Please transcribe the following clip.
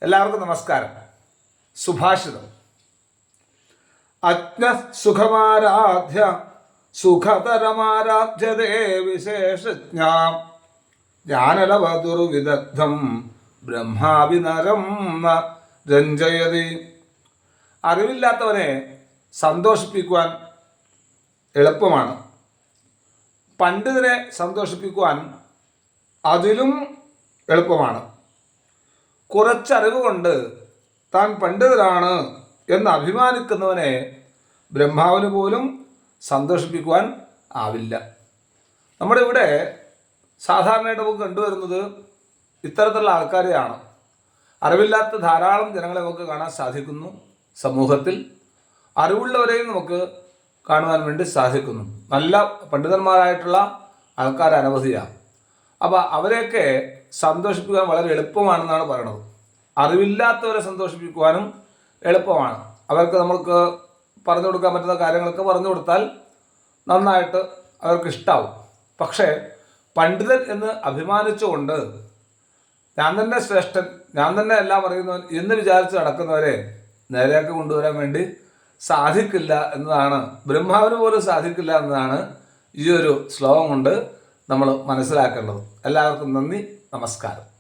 എല്ലാവർക്കും നമസ്കാരം. സുഭാഷിതം. അജ്ഞസുഖമാരാധ്യ സുഖതരമാരാധ്യതേ വിശേഷജ്ഞ ജ്ഞാനലവതുർവിദഗ്ധം ബ്രഹ്മാവിനരം രഞ്ജയതി. അറിവില്ലാത്തവനെ സന്തോഷിപ്പിക്കുവാൻ എളുപ്പമാണ്. പണ്ഡിതനെ സന്തോഷിപ്പിക്കുവാൻ അതിലും എളുപ്പമാണ്. കുറച്ചറിവ് കൊണ്ട് താൻ പണ്ഡിതനാണ് എന്ന് അഭിമാനിക്കുന്നവനെ ബ്രഹ്മാവിന് പോലും സന്തോഷിപ്പിക്കുവാൻ ആവില്ല. നമ്മുടെ ഇവിടെ സാധാരണയായിട്ട് നമുക്ക് കണ്ടുവരുന്നത് ഇത്തരത്തിലുള്ള ആൾക്കാരെയാണ്. അറിവില്ലാത്ത ധാരാളം ജനങ്ങളെ നമുക്ക് കാണാൻ സാധിക്കുന്നു. സമൂഹത്തിൽ അറിവുള്ളവരെയും നമുക്ക് കാണുവാൻ വേണ്ടി സാധിക്കുന്നു. നല്ല പണ്ഡിതന്മാരായിട്ടുള്ള ആൾക്കാർ അനവധിയാണ്. അപ്പോൾ അവരെയൊക്കെ സന്തോഷിപ്പിക്കാൻ വളരെ എളുപ്പമാണെന്നാണ് പറയുന്നത്. അറിവില്ലാത്തവരെ സന്തോഷിപ്പിക്കുവാനും എളുപ്പമാണ്. അവർക്ക് നമുക്ക് പറഞ്ഞു കൊടുക്കാൻ പറ്റുന്ന കാര്യങ്ങളൊക്കെ പറഞ്ഞു കൊടുത്താൽ നന്നായിട്ട് അവർക്ക് ഇഷ്ടാവും. പക്ഷേ പണ്ഡിതൻ എന്ന് അഭിമാനിച്ചുകൊണ്ട് ഞാൻ തന്നെ ശ്രേഷ്ഠൻ, ഞാൻ തന്നെ എല്ലാം അറിയുന്നവൻ എന്ന് വിചാരിച്ച് നടക്കുന്നവരെ നേരെയാക്കി കൊണ്ടുവരാൻ വേണ്ടി സാധിക്കില്ല എന്നതാണ്, ബ്രഹ്മാവിന് പോലും സാധിക്കില്ല എന്നതാണ് ഈ ഒരു ശ്ലോകം കൊണ്ട് നമ്മൾ മനസ്സിലാക്കേണ്ടത്. എല്ലാവർക്കും നന്ദി, നമസ്കാരം.